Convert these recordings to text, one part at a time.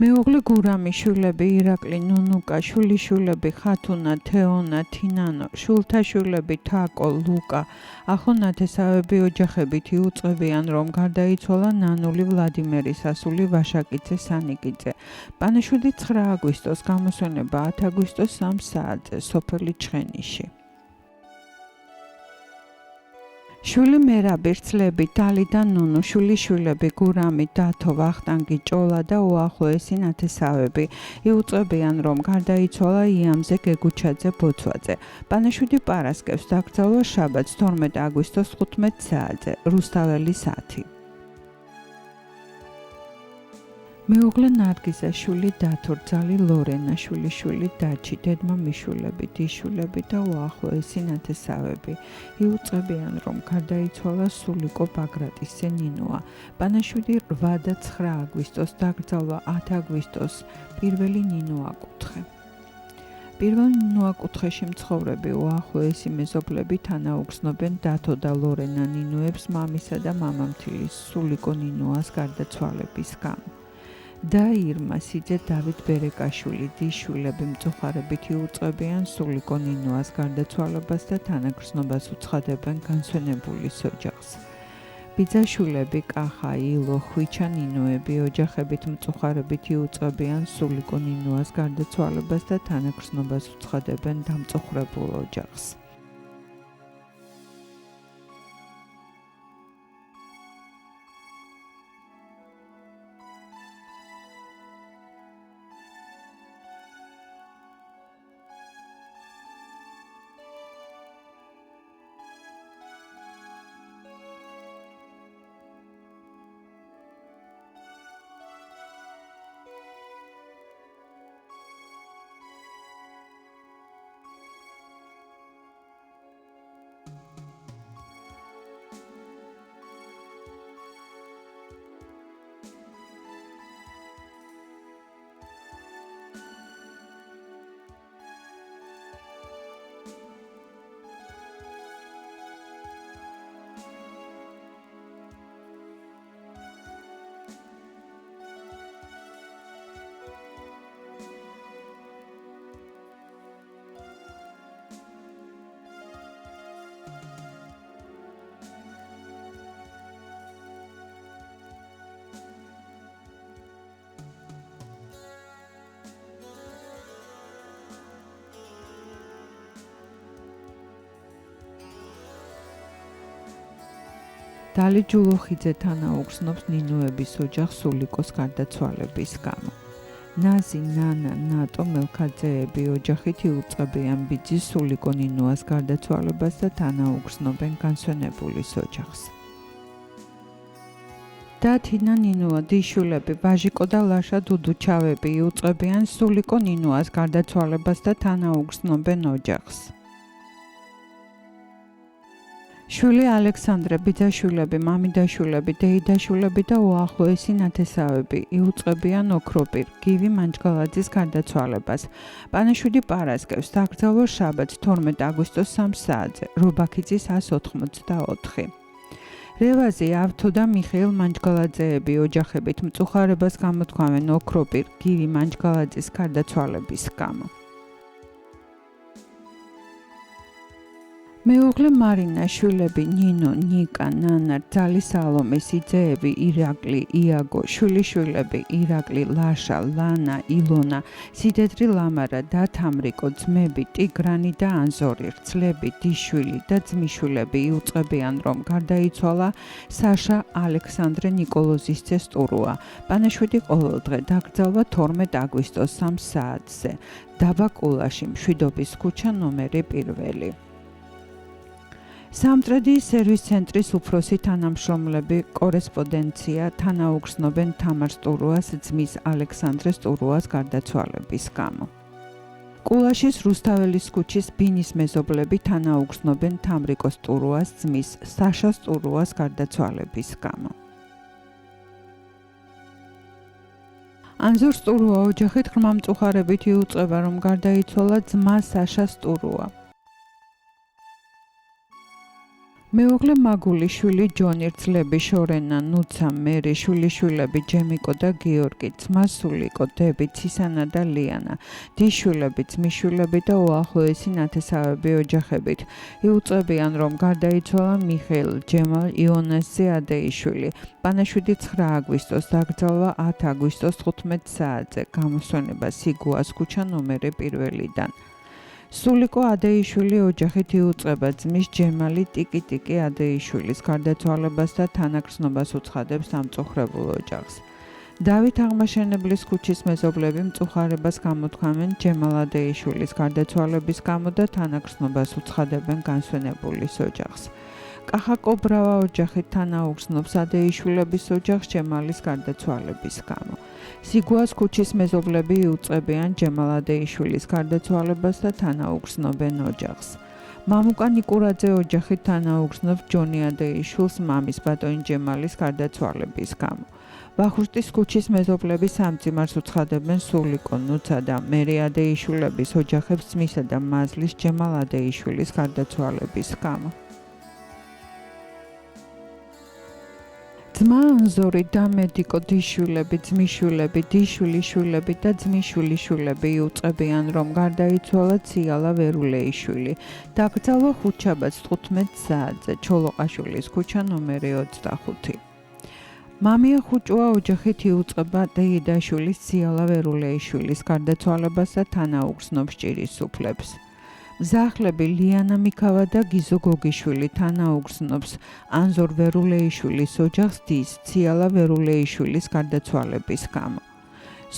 მეუღლე გურამი შვილები ირაკლი ნუნუკა შვილიშვილები ხათუნა თეონა თინანო შვილთაშვილები თაკო ლუკა ახო ნათესავები ოჯახებით იუწყებიან რომ გარდაიცვალა ნანული ვლადიმერი სასული ვაშაკიძე სანიკიძე პანაშვიდი 9 აგვისტოს გამოსვენება 10 აგვისტოს 3 საათზე სოფელი ჩხენიში შვილი მერაბი რცლები დალი და ნუნუ შვილიშვილები გურამი დათო ვახტანგი ჭოლა და უახლოესი ნათესავები იუწყებიან რომ გარდაიცვალა იამზე გეგუჩაძე ბოცვაძე პანაშვიდი პარასკევს დაკრძალვა შაბათს 12 აგვისტოს 15 საათზე რუსთაველის 10 მეუღლე ნარგიზაშვილი დათორძალი ლორენა შვილიშვილი დაჩი დედმა მიშვილები დიშვილები და უახლოესი ნათესავები იუწყებიან რომ გარდაიცვალა სულიკო ბაგრატისძე ნინოა პანაშვიდი 8 და 9 აგვისტოს დაკრძალვა 10 აგვისტოს პირველი ნინო აკუთხე პირველ ნინო აკუთხეში მცხოვრები უახლოესი მეზობლები თანაუგრძნობენ დათო და ლორენა ნინოებს მამისა და მამამთილის სულიკო ნინოას გარდაცვალების გამო და ირმა სიძე დავით ბერეკაშვილი დიშვილები მწუხარებით იუწყებიან სულიკო ნინოას გარდაცვალებას და თანაგრძნობას უცხადებენ განსვენებულის ოჯახს. ბიძაშვილები კახა, ილო, ხვიჩა ნინოები ოჯახებით მწუხარებით იუწყებიან სულიკო ნინოას გარდაცვალებას და თანაგრძნობას უცხადებენ დამწუხრებულ ოჯახს. დალი ჯულოხიძე თანაუგრძნობს ნინოების ოჯახს სულიკოს გარდაცვალების გამო. ნაზი, ნანა, ნატო მელქაძეები ოჯახით იუწყებიან ბიძის სულიკო ნინოას გარდაცვალებას და თანაუგრძნობენ განსვენებულის ოჯახს. და თინა ნინოა დიშვილები ვაჟიკო და ლაშა დუდუჩავები იუწყებიან სულიკო ნინოას გარდაცვალებას და თანაუგრძნობენ ოჯახს. შვილი ალექსანდრე ბიძაშვილები მამიდაშვილები დეიდაშვილები და უახლოესი ნათესავები იუწყებიან ოქროპირ გივი მანჯგალაძის გარდაცვალებას პანაშვიდი პარასკევს დაკრძალვა შაბათს 12 აგვისტოს 3 საათზე რობაქიძის 184 რევაზი ავთო და მიხეილ მანჯგალაძეები ოჯახებით მწუხარებას გამოთქვამენ ოქროპირ გივი მანჯგალაძის გარდაცვალების გამო მეუღლე მარინა შვილები ნინო, ნიკა, ნანა, ძალი სალომე, სიძეები, ირაკლი, იაგო, შვილიშვილები, ირაკლი, ლაშა, ლანა, ილონა, სიდედრი ლამარა და თამრიკო, ძმები, ტიგრანი და ანზორი, რცლები, დიშვილი და ძმიშვილები იუწყებიან რომ გარდაიცვალა საშა ალექსანდრე ნიკოლოზისძე სტურუა. პანაშვიდი ყოველდღე დაკრძალვა 12 აგვისტოს 3 საათზე. დაბა კულაში, მშვიდობის ქუჩა ნომერი 1. სამტრედიის სერვის ცენტრის უფროსი თანამშრომლები კორესპონდენცია თანაუგრძნობენ თამარ სტურუას ძმის ალექსანდრე სტურუას გარდაცვალების გამო. კულაშის რუსთაველის ქუჩის ბინის მეზობლები თანაუგრძნობენ თამრიკო სტურუას ძმის საშა სტურუას გარდაცვალების გამო. ანზორ სტურუა ოჯახით ღრმა მწუხარებით იუწყება რომ გარდაიცვალა ძმა საშა სტურუა. მეუღლე მაგული შვილი ჯონი რძლები შორენა ნუცა მერი შვილიშვილები ჯემიკო და გიორგი ძმა სულიკო დები ცისანა და ლიანა დიშვილები ძმისშვილები და უახლოესი ნათესავები ოჯახებით იუწებიან რომ გარდაიცვალა მიხეილ ჯემალ იონასზე ადეიშვილი პანაშვიდი 9 აგვისტოს დაკრძალვა 10 აგვისტოს 15 საათზე გამოსვენება სიგუას ქუჩა ნომერი 1-დან სულიკო ადეიშვილი ოჯახით იუწყება ძმის ჯემალი ტიკი ადეიშვილის გარდაცვალებას და თანაგრძნობას უცხადებს დამწუხრებულ ოჯახს. დავით აღმაშენებლის ქუჩის მეზობლები მწუხარებას გამოთქვამენ ჯემალ ადეიშვილის გარდაცვალების გამო და თანაგრძნობას უცხადებენ განსვენებულის ოჯახს. კახა კობრავა ოჯახით თანაუგრძნობს ადეიშვილების ოჯახს ჯემალის გარდაცვალების გამო. სიგუას ქუჩის მეზობლები იუწყებიან ჯემალ ადეიშვილის გარდაცვალებას და თანაუგრძნობენ ოჯახს. მამუკა ნიკურაძე ოჯახით თანაუგრძნობს ჯონი ადეიშვილს მამის ბატონი ჯემალის გარდაცვალების გამო. ვახუშტის ქუჩის მეზობლები სამძიმარს უცხადებენ სულიკო ნუცა და მერი ადეიშვილების ოჯახებს ძმისა და მაზლის ჯემალ ადეიშვილის გარდაცვალების გამო. ძმა ანზორი და მედიკო დიშვილები, ძმისშვილები, დიშვილიშვილები და ძმისშვილიშვილები იუწყებიან, რომ გარდაიცვალა ციალა ვერულეიშვილი. დაკრძალვა ხუთშაბათს 15 საათზე ჩოლოყაშვილის ქუჩა ნომერი 25. მამია ხუჭუა ოჯახით იუწყება დეიდაშვილის ციალა ვერულეიშვილის გარდაცვალებას და თანაუგრძნობს ჭირის უფლებს. მზახლები ლიანა მიქავა და გიზო გოგიშვილი თანაუგრძნობს ანზორ ვერულეიშვილის ოჯახს დის ციალა ვერულეიშვილის გარდაცვალების გამო.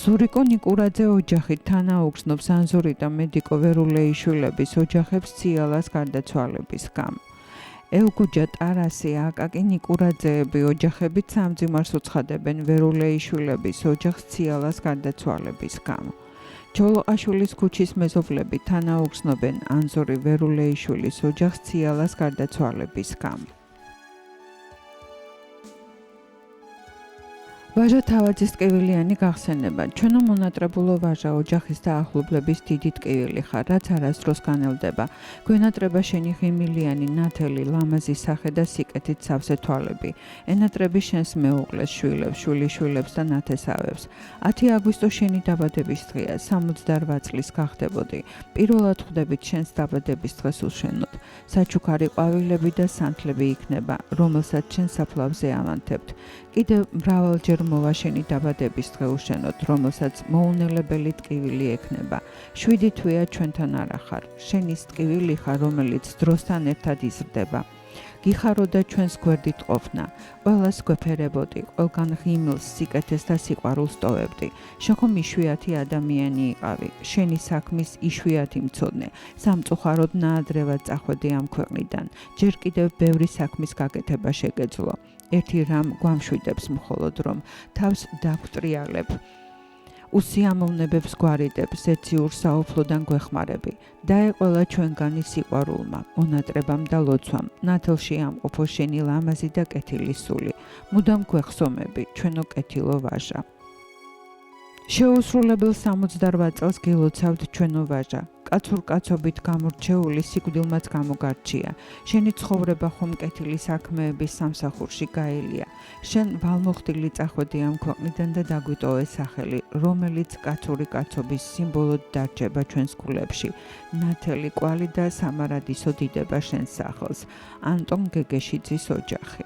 სურიკო ნიკურაძე ოჯახით თანაუგრძნობს ანზორი და მედიკო ვერულეიშვილების ოჯახებს ციალას გარდაცვალების გამო. ელგუჯა ტარასი აკაკი ნიკურაძეები ოჯახებით სამძიმარს უცხადებენ ვერულეიშვილების ოჯახს ციალას გარდაცვალების გამო. ჩოლოყაშვილის ქუჩის მეზობლები თანაუგრძნობენ ანზორი ვერულეიშვილის ოჯახს ციალას გარდაცვალების გამო. ვაჟა თავაძის ტკივილიანი გახსენება. ჩვენო მონატრებულო ვაჟა ოჯახის და ახლობლების დიდი ტკივილი ხარ, რაც არასდროს განელდება. გვენატრება შენი ღიმილიანი, ნათელი, ლამაზი სახე და სიკეთით სავსე თვალები. ენატრები შენს მეუღლეს, შვილებს, შვილიშვილებს და ნათესავებს. 10 აგვისტო შენი დაბადების დღეა, 68 წლის გახდებოდი. პირველად ხვდებით შენს დაბადების დღეს უშენოდ. საჩუქარი ყვავილები და სანთლები იქნება, რომელსაც შენ საფლავზე ავანთებთ. კიდევ მრავალჯერ მოვა შენი დაბადების დღე უშენოდ, რომელსაც მოუნელებელი ტკივილი ექნება. 7 თვეა ჩვენთან არა ხარ. შენის ტკივილი ხარ, რომელიც დროსთან ერთად იზრდება. გიხარო და ჩვენს გვერდით ყოფნა. ყველას გვეფერებოდი, ყველგან ღიმილს, სიკეთეს და სიყვარულს ტოვებდი. შენ ხომ იშვიათი ადამიანი იყავი, შენი საქმის იშვიათი მცოდნე. სამწუხაროდ ნაადრევად წახვედი ამ ქვეყნიდან. ჯერ კიდევ ბევრი საქმის გაკეთება შეგეძლო. ერთი რამ გვამშვიდებს მხოლოდ რომ თავს დაგვტრიალებ. უსიამოვნებებს გვარიდებ, ზეციურ საუფლოდან გვეხმარები. დაეყოლა ჩვენგანი სიყვარულმა, მონატრებამ და ლოცვამ, ნათელში ამყოფო შენი ლამაზი და კეთილი სული. მუდამ გვეხსომები, ჩვენო კეთილო ვაჟა. შეუსრულებელ 68 წელს გილოცავთ ჩვენო ვაჟა. კაცურ კაცობით გამორჩეული სიკვდილმაც გამოგარჩია. შენი ცხოვრება ხომ კეთილი საქმეების სამსახურში გაელია. შენ ვალმოხდილი წახვედი ამ ქვეყნიდან და დაგვიტოვე სახელი, რომელიც კაცური კაცობის სიმბოლოდ დარჩება ჩვენს გულებში. ნათელი კვალი და სამარადისო დიდება შენს სახელს. ანტონ გეგეშიძის ოჯახი.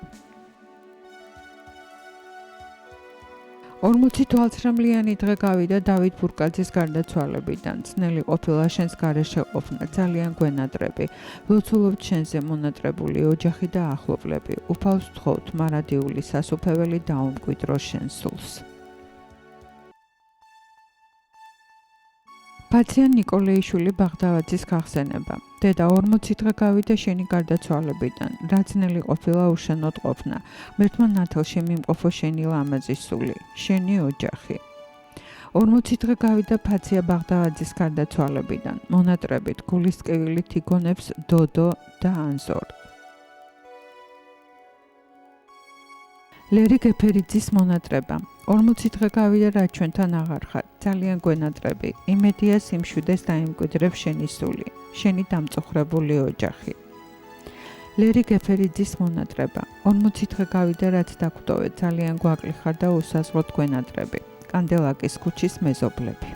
40 თვალცრემლიანი დღე გავიდა დავით ბურკაძის გარდაცვალებიდან. ძნელი ყოფილა შენს გარეშე ყოფნა, ძალიან გვენატრები. ლოცულობთ შენზე მონატრებული ოჯახი და ახლობლები. უფალს ვთხოვთ, მარადიული სასუფეველი დაუმკვიდრო შენ სულს. ბაციან ნიკოლეიშვილი ბაღდავაძის გახსენება. დედა 40 დღე გავიდა შენი გარდაცვალებიდან. რა ძნელი ყოფილა უშენოდ ყოფნა. ღმერთმა ნათელში მიმყოფო შენი ლამაზი სული, შენი ოჯახი. 40 დღე გავიდა ფაცია ბაღდავაძის გარდაცვალებიდან. მონატრებით გულის ტკივილით იგონებს დოდო და ანზორი. ლერი გეფერიძის მონატრება. 40 დღე გავიდა რა ჩვენთან აღარ ხარ. ძალიან გვენატრები. იმედია სიმშვიდეს დაიმკვიდრებს შენი სული, შენი დამწუხრებული ოჯახი. ლერი გეფერიძის მონატრება 40 დღე გავიდა რაც დაგვტოვეთ ძალიან გვაკლი ხარ და უსაზღრო თქვენ ადრები კანდელაკის ქუჩის მეზობლები